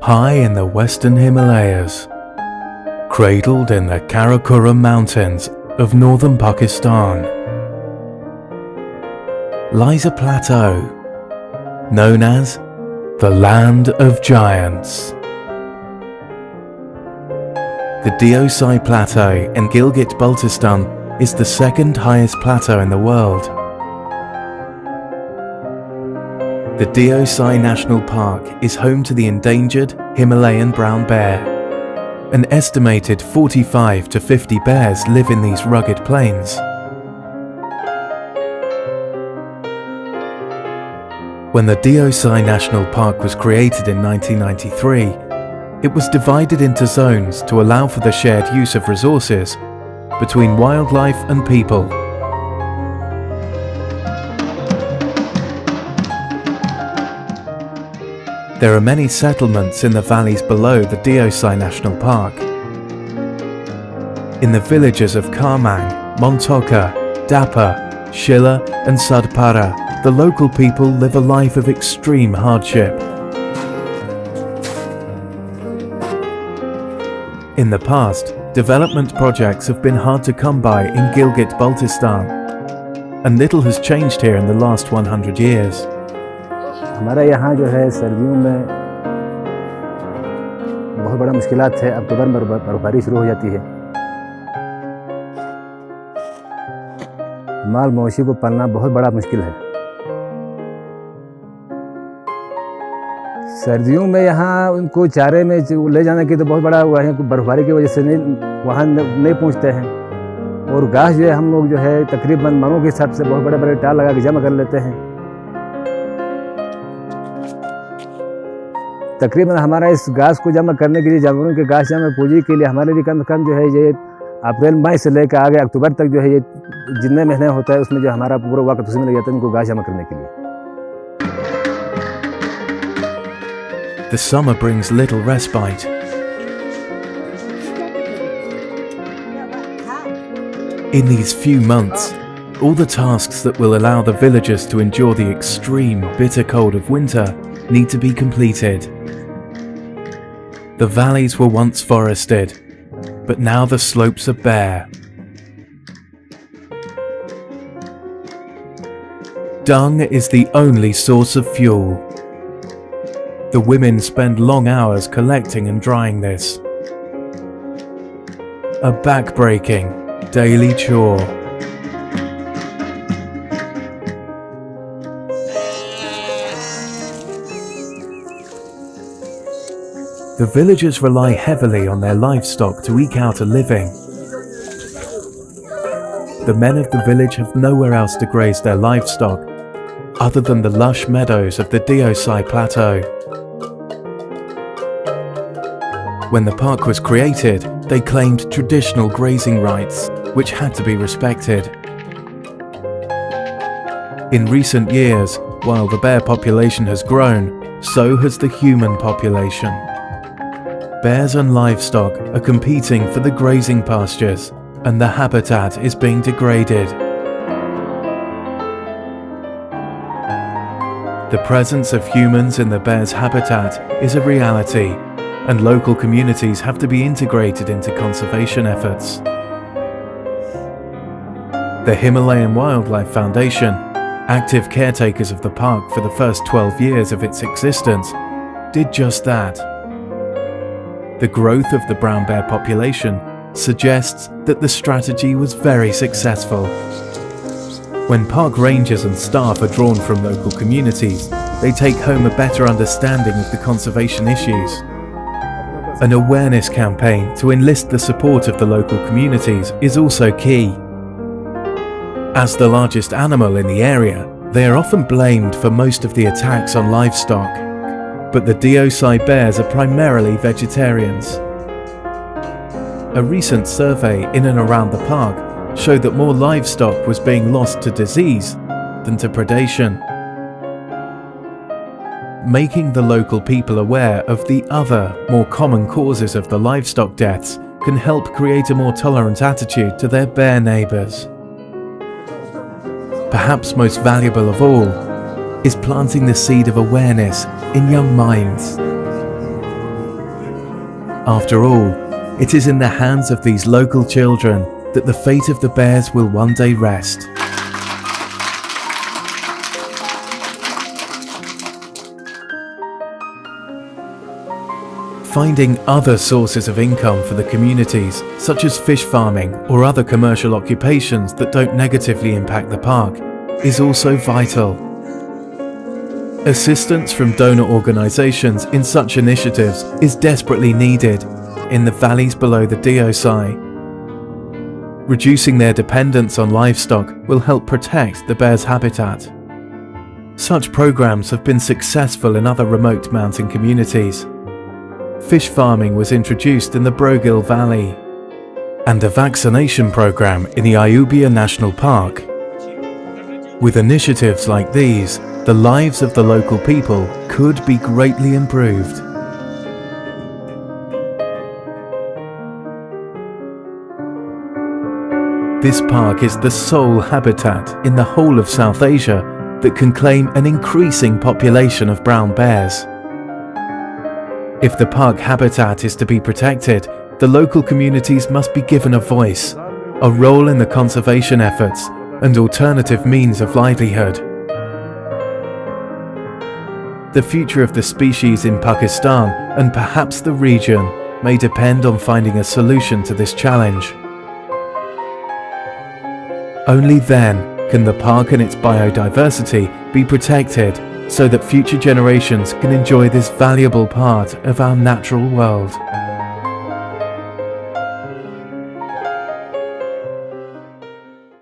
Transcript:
High in the western Himalayas, cradled in the Karakoram Mountains of northern Pakistan, lies a plateau known as the Land of Giants. The Deosai Plateau in Gilgit Baltistan is the second highest plateau in the world. The Deosai National Park is home to the endangered Himalayan brown bear. An estimated 45 to 50 bears live in these rugged plains. When the Deosai National Park was created in 1993, it was divided into zones to allow for the shared use of resources between wildlife and people. There are many settlements in the valleys below the Deosai National Park. In the villages of Karmang, Montoka, Dapa, Shilla and Sadpara, the local people live a life of extreme hardship. In the past, development projects have been hard to come by in Gilgit Baltistan, and little has changed here in the last 100 years. हमारा यहाँ जो है सर्दियों में बहुत बड़ा मुश्किलात है। अक्टूबर में बर्फबारी शुरू हो जाती है। माल मवेशी को पालना बहुत बड़ा मुश्किल है। सर्दियों में यहाँ उनको चारे में ले जाने की तो बहुत बड़ा हुआ है, बर्फबारी की वजह से वहाँ नहीं पहुँचते हैं। और घास जो है हम लोग जो है तकरीबन मनों के हिसाब से बहुत बड़े बड़े टाल लगा के जमा कर लेते हैं। तकरीबन हमारा इस घास को जमा करने के लिए, जानवरों के घास जमा पूंजी के लिए हमारे लिए कम से कम जो है ये अप्रैल मई से लेकर आगे अक्टूबर तक जो है ये जितने महीने होता है उसमें जो हमारा पूरा वक्त उसमें लग जाता है इनको घास जमा करने के लिए। The summer brings little respite. In these few months, all the tasks that will allow the villagers to endure the extreme, bitter cold of winter need to be completed. The valleys were once forested, but now the slopes are bare. Dung is the only source of fuel. The women spend long hours collecting and drying this. A back-breaking daily chore. The villagers rely heavily on their livestock to eke out a living. The men of the village have nowhere else to graze their livestock other than the lush meadows of the Deosai Plateau. When the park was created, they claimed traditional grazing rights, which had to be respected. In recent years, while the bear population has grown, so has the human population. Bears and livestock are competing for the grazing pastures, and the habitat is being degraded. The presence of humans in the bear's habitat is a reality, and local communities have to be integrated into conservation efforts. The Himalayan Wildlife Foundation, active caretakers of the park for the first 12 years of its existence, did just that. The growth of the brown bear population suggests that the strategy was very successful. When park rangers and staff are drawn from local communities, they take home a better understanding of the conservation issues. An awareness campaign to enlist the support of the local communities is also key. As the largest animal in the area, they are often blamed for most of the attacks on livestock. But the Deosai bears are primarily vegetarians. A recent survey in and around the park showed that more livestock was being lost to disease than to predation. Making the local people aware of the other, more common causes of the livestock deaths can help create a more tolerant attitude to their bear neighbours. Perhaps most valuable of all is planting the seed of awareness in young minds. After all, it is in the hands of these local children that the fate of the bears will one day rest. Finding other sources of income for the communities, such as fish farming or other commercial occupations that don't negatively impact the park, is also vital. Assistance from donor organizations in such initiatives is desperately needed in the valleys below the Deosai. Reducing their dependence on livestock will help protect the bear's habitat. Such programs have been successful in other remote mountain communities. Fish farming was introduced in the Brogil Valley, and a vaccination program in the Ayubia National Park. With initiatives like these, the lives of the local people could be greatly improved. This park is the sole habitat in the whole of South Asia that can claim an increasing population of brown bears. If the park habitat is to be protected, the local communities must be given a voice, a role in the conservation efforts, and alternative means of livelihood. The future of the species in Pakistan, and perhaps the region, may depend on finding a solution to this challenge. Only then can the park and its biodiversity be protected so that future generations can enjoy this valuable part of our natural world.